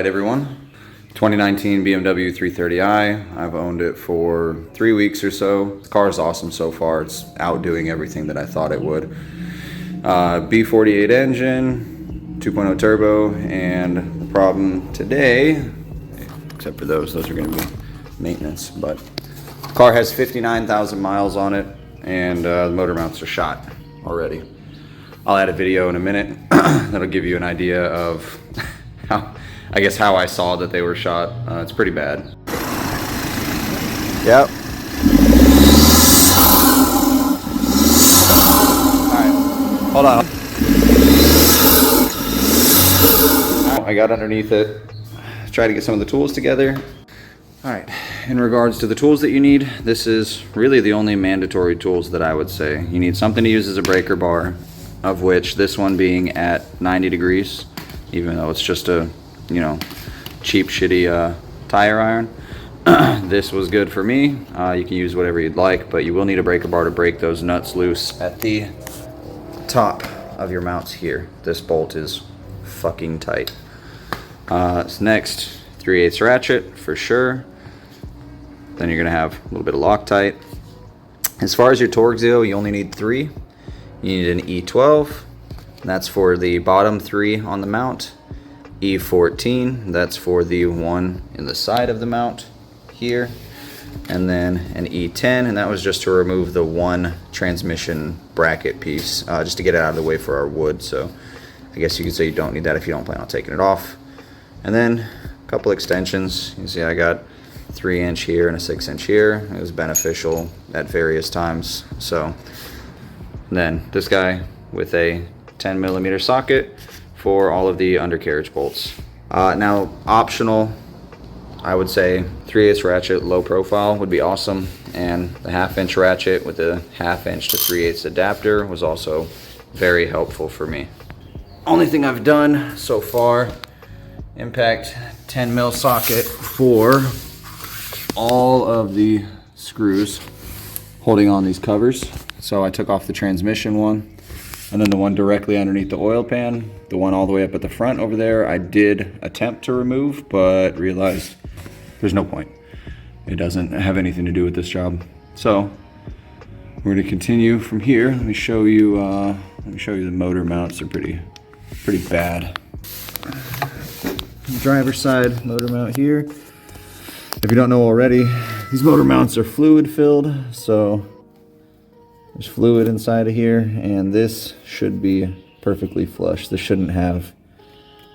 Alright everyone, 2019 BMW 330i. I've owned it for 3 weeks or so. The car is awesome so far. It's outdoing everything that I thought it would. B48 engine, 2.0 turbo, and the problem today, except for those are going to be maintenance, but the car has 59,000 miles on it, and the motor mounts are shot already. I'll add a video in a minute that'll give you an idea of how I saw that they were shot. It's pretty bad. Yep. Alright, hold on. I got underneath it, try to get some of the tools together. Alright, in regards to the tools that you need, this is really the only mandatory tools that I would say. You need something to use as a breaker bar, of which this one being at 90 degrees, even though it's just a, cheap, shitty tire iron. This was good for me. You can use whatever you'd like, but you will need a breaker bar to break those nuts loose at the top of your mounts here. This bolt is fucking tight. Next, 3/8 ratchet for sure. Then you're gonna have a little bit of Loctite. As far as your Torx go, you only need 3. You need an E12, that's for the bottom 3 on the mount. E14, that's for the one in the side of the mount here. And then an E10, and that was just to remove the one transmission bracket piece, just to get it out of the way for our wood. So I guess you could say you don't need that if you don't plan on taking it off. And then a couple extensions. You see I got 3-inch here and a 6-inch here. It was beneficial at various times. So then this guy with a 10mm socket for all of the undercarriage bolts. Now optional, I would say 3/8 ratchet low profile would be awesome, and the 1/2-inch ratchet with a 1/2-inch to 3/8 adapter was also very helpful for me. Only thing I've done so far, impact 10mm socket for all of the screws holding on these covers. So I took off the transmission one, and then the one directly underneath the oil pan, the one all the way up at the front over there, I did attempt to remove, but realized there's no point. It doesn't have anything to do with this job. So we're going to continue from here. Let me show you the motor mounts. Are pretty bad. Driver's side motor mount here. If you don't know already, these motor mounts are fluid filled, so there's fluid inside of here, and this should be perfectly flush. This shouldn't have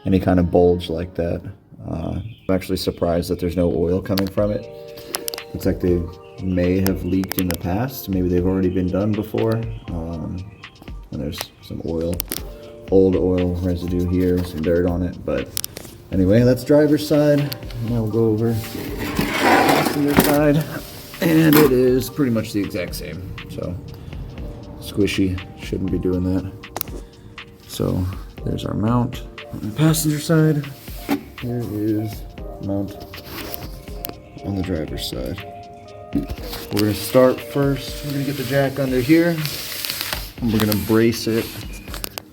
any kind of bulge like that. I'm actually surprised that there's no oil coming from it. Looks like they may have leaked in the past. Maybe they've already been done before. And there's some oil, old oil residue here, some dirt on it. But anyway, that's driver's side. Now we'll go over passenger side, and it is pretty much the exact same. So squishy, shouldn't be doing that. So there's our mount on the passenger side. Here is mount on the driver's side. We're gonna start first. We're gonna get the jack under here, and we're gonna brace it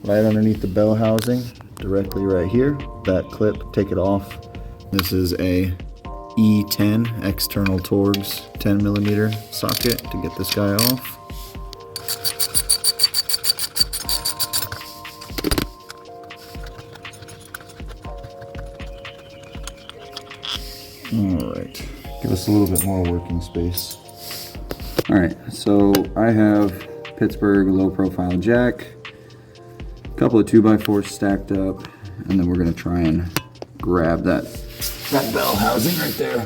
right underneath the bell housing, directly right here. That clip, take it off. This is a E10 external Torx 10mm socket to get this guy off. Alright, give us a little bit more working space. Alright, so I have Pittsburgh low profile jack, a couple of 2x4s stacked up, and then we're going to try and grab that bell housing right there.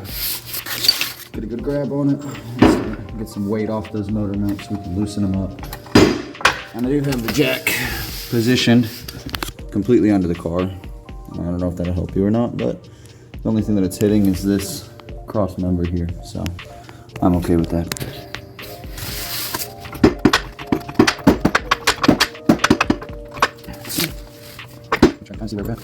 Get a good grab on it. Get some weight off those motor mounts so we can loosen them up. And I do have the jack positioned completely under the car. I don't know if that'll help you or not, but the only thing that it's hitting is this cross member here, so I'm okay with that. Try to see where we're at.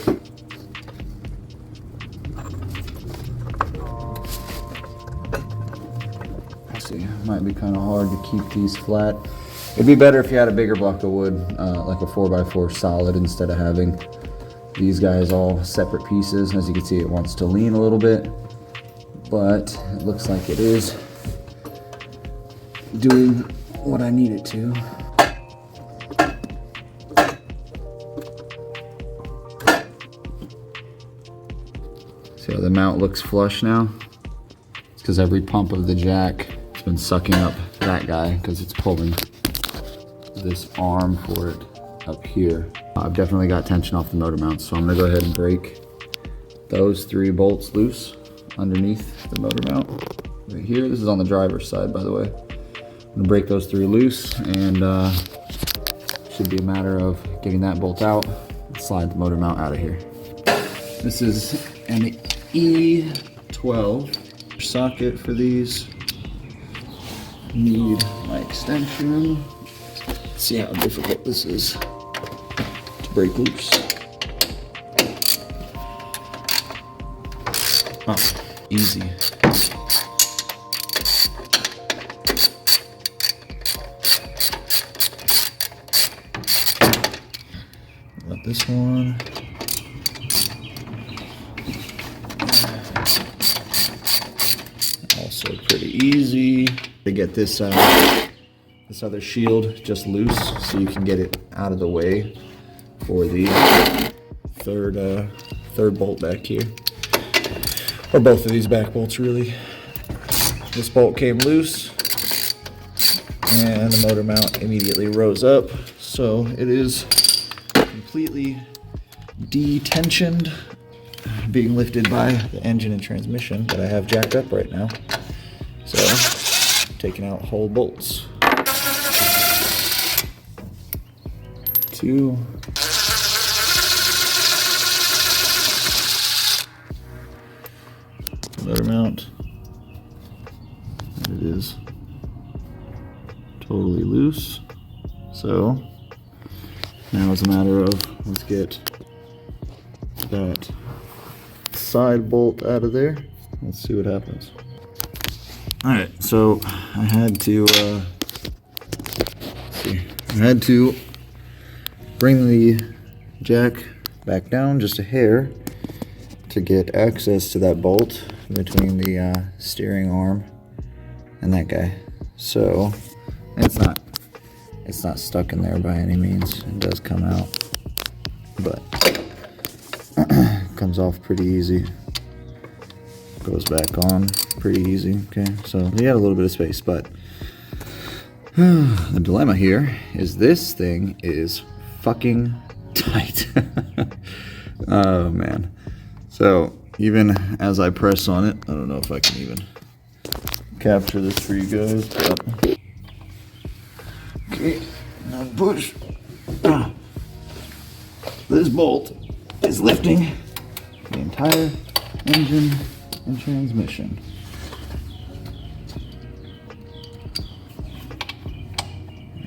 Might be kind of hard to keep these flat. It'd be better if you had a bigger block of wood, like a 4x4 solid, instead of having these guys all separate pieces. As you can see, it wants to lean a little bit, but it looks like it is doing what I need it to. See how the mount looks flush now? It's because every pump of the jack has been sucking up that guy because it's pulling this arm for it up here. I've definitely got tension off the motor mount, so I'm gonna go ahead and break those 3 bolts loose underneath the motor mount right here. This is on the driver's side, by the way. I'm gonna break those 3 loose, and should be a matter of getting that bolt out and slide the motor mount out of here. This is an E12 socket for these. Need my extension. Let's see how difficult this is to break loose. Oh, easy. Got this one. Also pretty easy. To get this this other shield just loose so you can get it out of the way for the third bolt back here. Or both of these back bolts, really. This bolt came loose and the motor mount immediately rose up, so it is completely detensioned, being lifted by the engine and transmission that I have jacked up right now. So, taking out whole bolts. 2. Motor mount. And it is totally loose. So, now it's a matter of, let's get that side bolt out of there. Let's see what happens. Alright, so I had to bring the jack back down just a hair to get access to that bolt between the steering arm and that guy. So it's not stuck in there by any means. It does come out, but it comes off pretty easy. Goes back on pretty easy. Okay, so we got a little bit of space, but the dilemma here is this thing is fucking tight. Oh man. So even as I press on it, I don't know if I can even capture this for you guys, but okay, now push. This bolt is lifting the entire engine and transmission.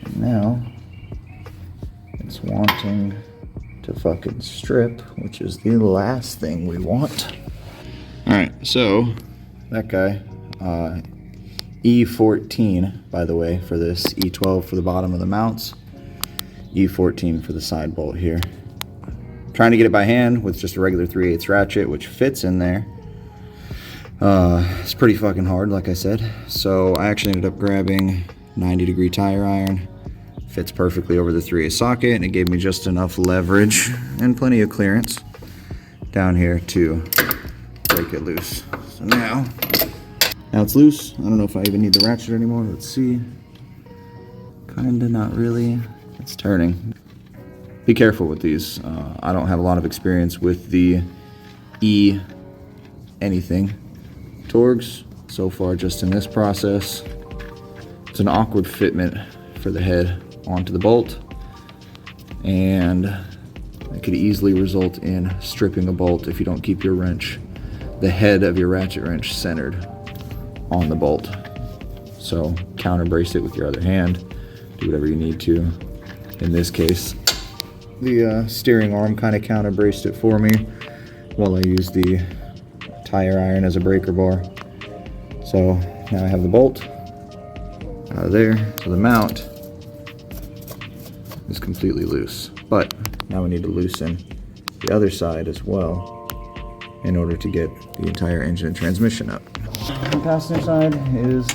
And now it's wanting to fucking strip, which is the last thing we want. Alright, so that guy, E14, by the way, for this, E12 for the bottom of the mounts, E14 for the side bolt here. I'm trying to get it by hand with just a regular 3/8 ratchet, which fits in there. It's pretty fucking hard, like I said. So I actually ended up grabbing 90-degree tire iron. Fits perfectly over the 3/8 socket, and it gave me just enough leverage and plenty of clearance down here to break it loose. So now it's loose. I don't know if I even need the ratchet anymore. Let's see. Kinda, not really. It's turning. Be careful with these. I don't have a lot of experience with the E anything Torgs so far, just in this process. It's an awkward fitment for the head onto the bolt, and it could easily result in stripping a bolt if you don't keep your wrench, the head of your ratchet wrench, centered on the bolt. So counter brace it with your other hand, do whatever you need to. In this case, the steering arm kind of counter braced it for me while I used the tire iron as a breaker bar. So now I have the bolt out of there. So the mount is completely loose, but now we need to loosen the other side as well in order to get the entire engine and transmission up. The passenger side is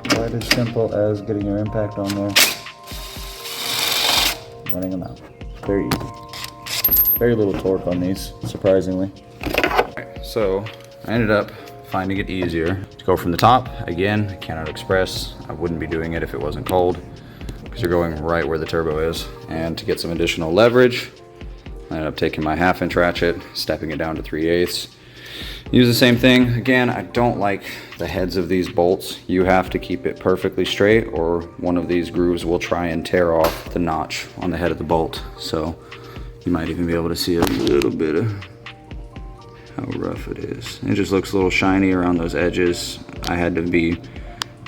quite as simple as getting your impact on there, running them out. Very easy. Very little torque on these, surprisingly. So I ended up finding it easier to go from the top. Again, Canada Express. I wouldn't be doing it if it wasn't cold, because you're going right where the turbo is. And to get some additional leverage, I ended up taking my 1/2" ratchet, stepping it down to 3/8. Use the same thing. Again, I don't like the heads of these bolts. You have to keep it perfectly straight, or one of these grooves will try and tear off the notch on the head of the bolt. So you might even be able to see a little bit of how rough it is. It just looks a little shiny around those edges. I had to be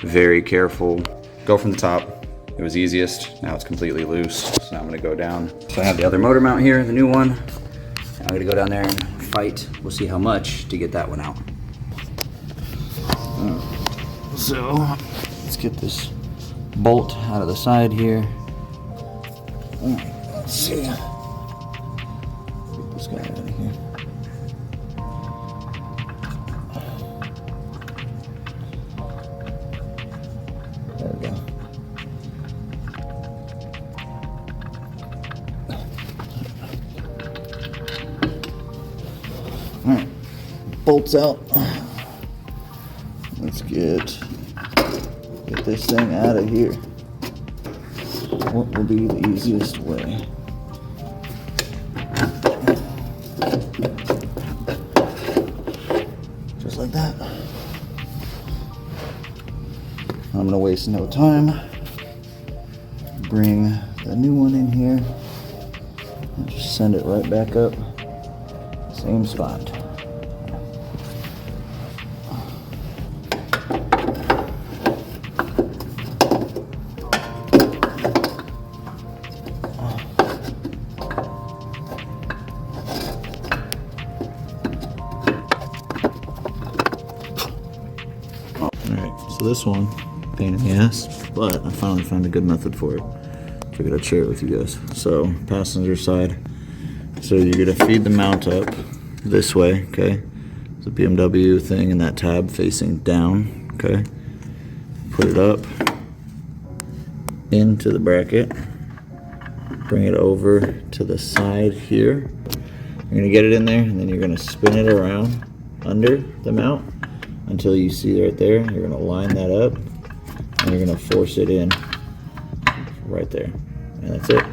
very careful. Go from the top. It was easiest. Now it's completely loose. So now I'm gonna go down. So I have the other motor mount here, the new one. Now I'm gonna go down there and fight. We'll see how much to get that one out. So let's get this bolt out of the side here. Let's see. Get this guy out of here. There we go. All right, bolts out. Let's get this thing out of here. What will be the easiest way? Just like that. I'm gonna waste no time. Bring the new one in here and just send it right back up. Same spot. So this one, pain in the ass, but I finally found a good method for it. Figured I'd share it with you guys. So passenger side, so you're gonna feed the mount up this way, okay? It's a BMW thing and that tab facing down, okay? Put it up into the bracket, bring it over to the side here. You're gonna get it in there and then you're gonna spin it around under the mount until you see right there. You're gonna line that up and you're gonna force it in right there. And that's it.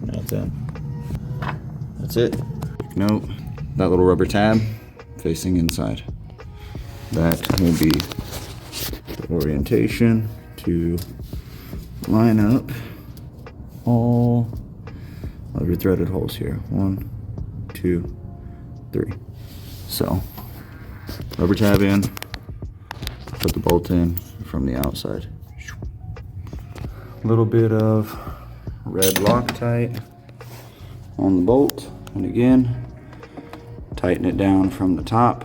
Now it's in. That's it. Note, that little rubber tab facing inside. That will be the orientation to line up all of your threaded holes here. 1, 2, 3. So, rubber tab in. Put the bolt in from the outside. A little bit of red Loctite on the bolt, and again, tighten it down from the top.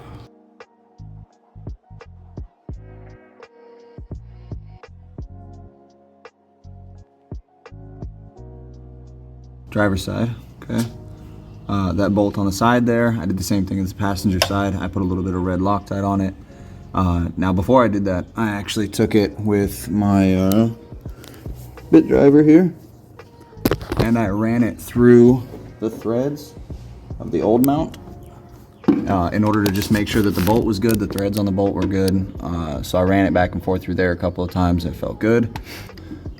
Driver's side, okay. That bolt on the side there, I did the same thing as the passenger side. I put a little bit of red Loctite on it. Now before I did that, I actually took it with my bit driver here and I ran it through the threads of the old mount in order to just make sure that the bolt was good, the threads on the bolt were good. So I ran it back and forth through there a couple of times and it felt good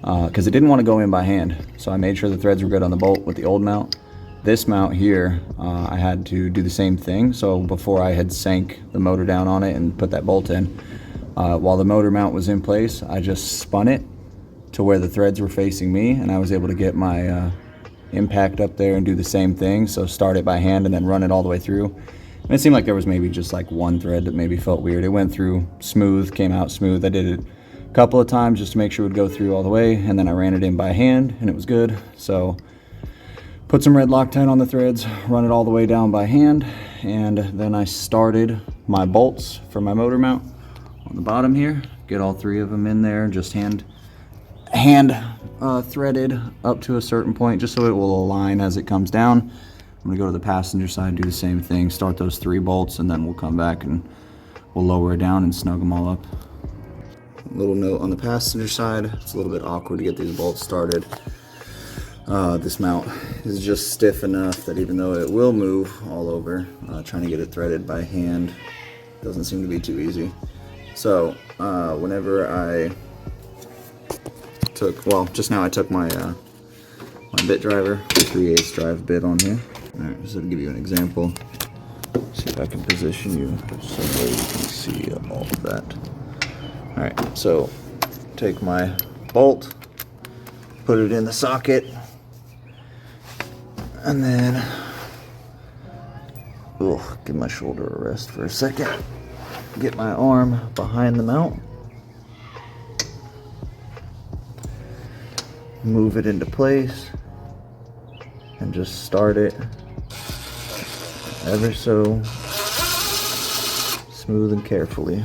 because it didn't want to go in by hand. So I made sure the threads were good on the bolt with the old mount. This mount here, I had to do the same thing. So before I had sank the motor down on it and put that bolt in, while the motor mount was in place, I just spun it to where the threads were facing me, and I was able to get my impact up there and do the same thing. So start it by hand and then run it all the way through. And it seemed like there was maybe just like one thread that maybe felt weird. It went through smooth, came out smooth. I did it a couple of times just to make sure it would go through all the way, and then I ran it in by hand and it was good. So put some red Loctite on the threads, run it all the way down by hand, and then I started my bolts for my motor mount on the bottom here. Get all 3 of them in there, just hand threaded up to a certain point, just so it will align as it comes down. I'm gonna go to the passenger side, do the same thing, start those 3 bolts, and then we'll come back and we'll lower it down and snug them all up. Little note on the passenger side, it's a little bit awkward to get these bolts started. This mount is just stiff enough that even though it will move all over, trying to get it threaded by hand doesn't seem to be too easy. So whenever I took, well, just now I took my my bit driver, 3/8 drive bit on here. All right, just to give you an example, see if I can position you so that you can see all of that. All right, so take my bolt, put it in the socket, and then, give my shoulder a rest for a second. Get my arm behind the mount. Move it into place and just start it ever so smooth and carefully.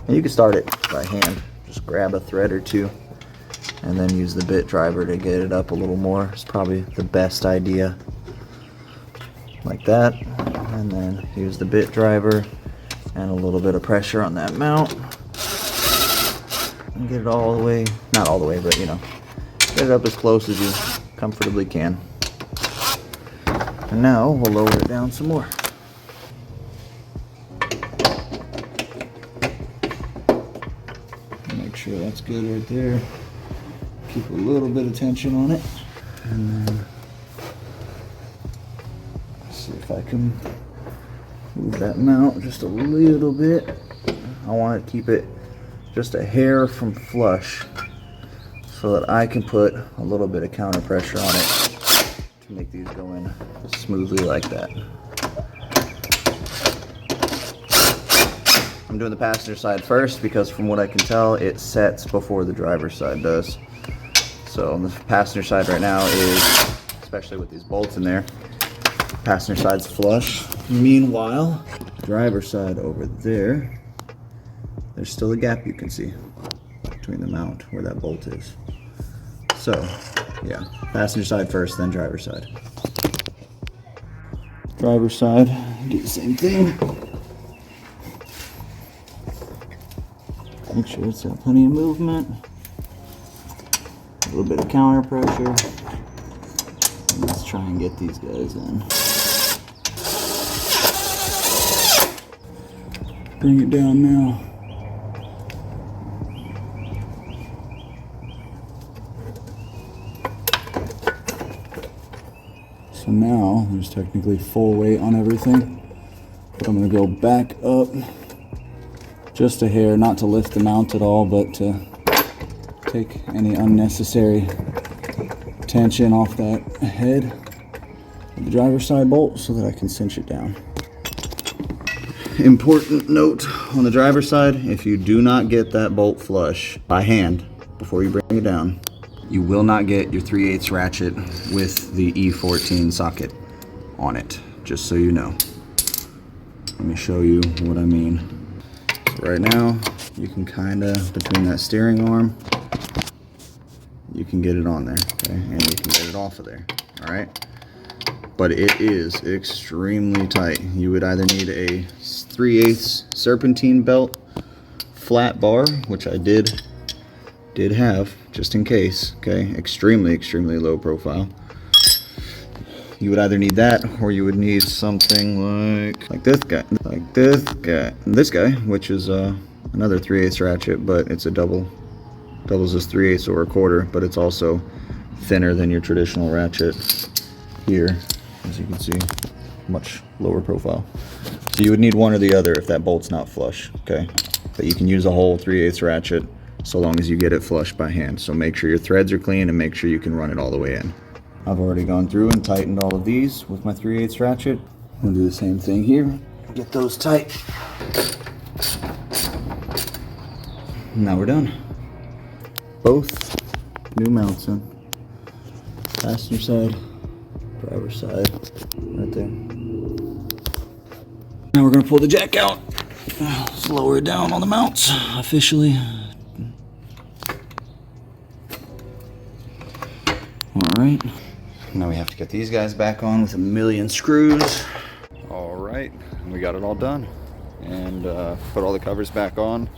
And you can start it by hand. Just grab a thread or two and then use the bit driver to get it up a little more. It's probably the best idea. Like that. And then use the bit driver and a little bit of pressure on that mount. And get it all the way, not all the way, but you know, get it up as close as you comfortably can. And now we'll lower it down some more. Make sure that's good right there. Keep a little bit of tension on it. And then see if I can move that mount just a little bit. I want to keep it just a hair from flush so that I can put a little bit of counter pressure on it to make these go in smoothly like that. I'm doing the passenger side first because from what I can tell, it sets before the driver's side does. So on the passenger side right now is, especially with these bolts in there, passenger side's flush. Meanwhile, driver's side over there, there's still a gap you can see between the mount where that bolt is. So, yeah, passenger side first, then driver's side. Driver's side, do the same thing. Make sure it's got plenty of movement. A little bit of counter pressure. And let's try and get these guys in. Bring it down now. So now there's technically full weight on everything, but I'm going to go back up just a hair, not to lift the mount at all, but to take any unnecessary tension off that head of the driver's side bolt so that I can cinch it down. Important note on the driver's side, if you do not get that bolt flush by hand before you bring it down, you will not get your 3/8 ratchet with the E14 socket on it, just so you know. Let me show you what I mean. So right now, you can kind of, between that steering arm, you can get it on there, okay? And you can get it off of there, all right? But it is extremely tight. You would either need a 3/8 serpentine belt flat bar, which I did have just in case, okay? Extremely low profile. You would either need that or you would need something like this guy, which is another 3/8 ratchet, but it's a doubles as 3/8 or a quarter, but it's also thinner than your traditional ratchet here, as you can see, much lower profile. So you would need one or the other if that bolt's not flush, okay? But you can use a whole 3/8 ratchet so long as you get it flush by hand. So make sure your threads are clean and make sure you can run it all the way in. I've already gone through and tightened all of these with my 3/8 ratchet. I'm gonna do the same thing here. Get those tight. Now we're done. Both new mounts in. Passenger side, driver's side, right there. Now we're gonna pull the jack out. Let's lower it down on the mounts officially. All right. Now we have to get these guys back on with a million screws. All right, we got it all done, and put all the covers back on.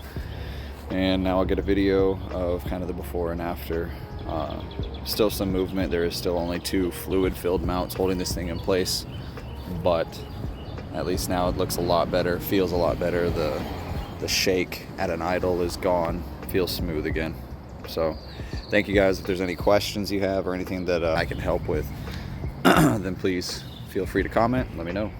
And now I'll get a video of kind of the before and after. Still some movement. There is still only 2 fluid-filled mounts holding this thing in place, but at least now it looks a lot better, feels a lot better. The shake at an idle is gone, feels smooth again. So thank you guys. If there's any questions you have or anything that I can help with, then please feel free to comment, let me know.